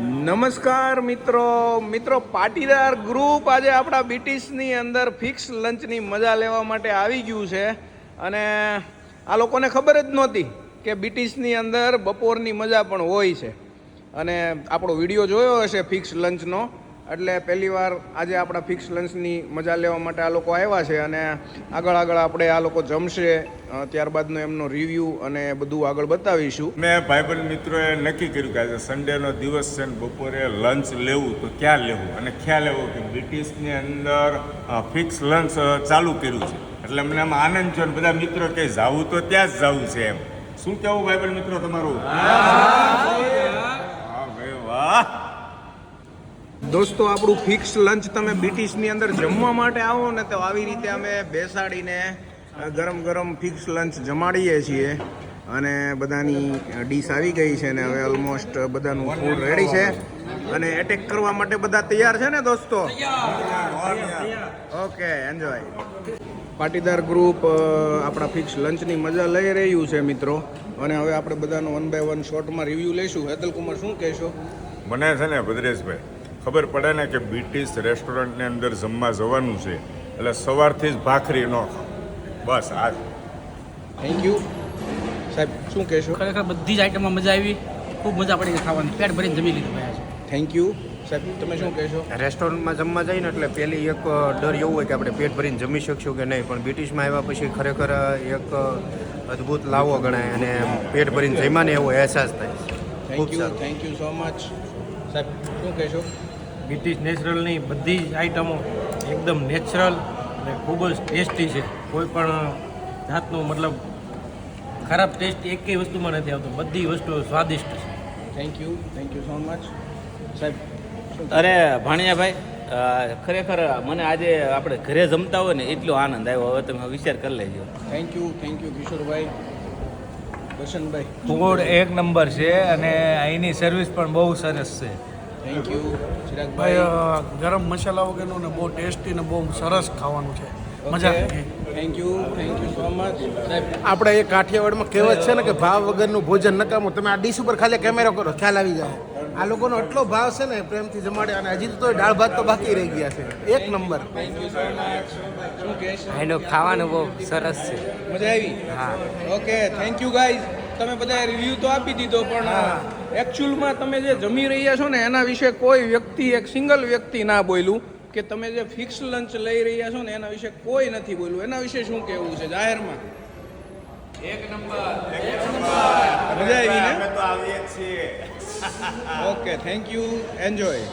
નમસ્કાર મિત્રો પાટીદાર ગ્રુપ આજે આપણા બીટીસની અંદર ફિક્સ લંચની મજા લેવા માટે આવી ગયું છે અને આ લોકોને ખબર જ નહોતી કે બીટીસની અંદર બપોરની મજા પણ હોય છે અને આપણો વિડીયો જોયો હશે ફિક્સ લંચનો એટલે પહેલીવાર આજે આપણા ફિક્સ લંચની મજા લેવા માટે આ લોકો આવ્યા છે અને આગળ આપણે આ લોકો જમશે ત્યારબાદનો એમનો રિવ્યૂ અને બધું આગળ બતાવીશું. મેં ભાઈબંધ મિત્રોએ નક્કી કર્યું કે આજે સન્ડેનો દિવસ છે ને બપોરે લંચ લેવું તો ક્યાં લેવું અને ખ્યાલ એવો કે બ્રિટિશની અંદર ફિક્સ લંચ ચાલુ કર્યું છે એટલે મને આમાં આનંદ છે. બધા મિત્રો કે જાવું તો ત્યાં જ જવું છે એમ. શું કહેવું ભાઈબંધ મિત્રો તમારું? હા ભાઈ વાહ. દોસ્તો આપણું ફિક્સ લંચ તમે બ્રિટિશની અંદર જમવા માટે આવો ને તો આવી રીતે અમે બેસાડીને ગરમ ફિક્સ લંચ જમાડીએ છીએ અને બધાની ડીશ આવી ગઈ છે ને હવે ઓલમોસ્ટ બધાનું ફૂડ રેડી છે અને એટેક કરવા માટે બધા તૈયાર છે ને દોસ્તો? Okay, enjoy. પાટીદાર ગ્રુપ આપણા ફિક્સ લંચની મજા લઈ રહ્યું છે મિત્રો અને હવે આપણે બધાનો 1 by 1 શોર્ટમાં રિવ્યૂ લઈશું. હેતલ કુમાર, શું કહેશો? મને છે ને ભદ્રેશભાઈ ખબર પડે ને કે બ્રિટિશ રેસ્ટોરન્ટની અંદર જમવા જવાનું છે એટલે સવારથી જ ભાખરી ન ખાવ, બસ આ. થેન્ક યુ સાહેબ, શું કહેશો? ખરેખર બધી જ આઈટમમાં મજા આવી, ખૂબ મજા પડી ગઈ ખાવાની, પેટ ભરીને જમી લીધું ભાઈ આજે. થેન્ક યુ સાહેબ, તમે શું કહેશો? રેસ્ટોરન્ટમાં જમવા જઈએ ને એટલે પહેલી એક ડર એવું હોય કે આપણે પેટ ભરીને જમી શકશું કે નહીં, પણ બ્રિટિશમાં આવ્યા પછી ખરેખર એક અદ્ભુત લાવો ગણાય અને પેટ ભરીને જમ્યા ને એવો અહેસાસ થાય છે. Thank you so much. સાહેબ શું કહેશો? બ્રિટિશ નેચરલની બધી જ આઈટમો એકદમ નેચરલ અને ખૂબ જ ટેસ્ટી છે. કોઈ પણ જાતનો મતલબ ખરાબ ટેસ્ટ એકેય વસ્તુમાં નથી આવતો, બધી વસ્તુઓ સ્વાદિષ્ટ છે. Thank you so much. સાહેબ અરે ભાણિયાભાઈ, ખરેખર મને આજે આપણે ઘરે જમતા હોય ને એટલો આનંદ આવ્યો. હવે તમે વિચાર કરી લેજો. Thank you Kishorbhai. Darshanbhai? Food એક નંબર છે અને અહીંની સર્વિસ પણ બહુ સરસ છે. Thank you. ચિરાગભાઈ? ગરમ મસાલા વગરનું ને બહુ ટેસ્ટી ને બહુ સરસ ખાવાનું છે, મજા આવી ગઈ. Thank you so much. સાહેબ આપણે એ કાઠિયાવાડમાં કહેવત છે ને કે ભાવ વગરનું ભોજન નકામું. તમે આ ડીશ ઉપર ખાલી કેમેરો કરો, ખ્યાલ આવી જાય. આ લોકોનો એટલો ભાવ છે ને, પ્રેમથી જમાડે અને હજી તો દાળ ભાત તો બાકી રહી ગયા છે. એક number. Thank you so much. શું કહેશ? એનું ખાવાનું બહુ સરસ છે. મજા આવી? હા. Okay, thank you guys. તમે બધા રિવ્યૂ તો આપી દીધો પણ એકચ્યુઅલમાં તમે જે જમી રહ્યા છો ને એના વિશે કોઈ વ્યક્તિ, એક સિંગલ વ્યક્તિ ના બોલ્યું કે તમે જે ફિક્સ લંચ લઈ રહ્યા છો ને એના વિશે કોઈ નથી બોલ્યું. એના વિશે શું કહેવું છે જાહેરમાં? એક નંબર મજા આવી ને? અમે તો આવીએ છીએ. Okay, thank you, enjoy.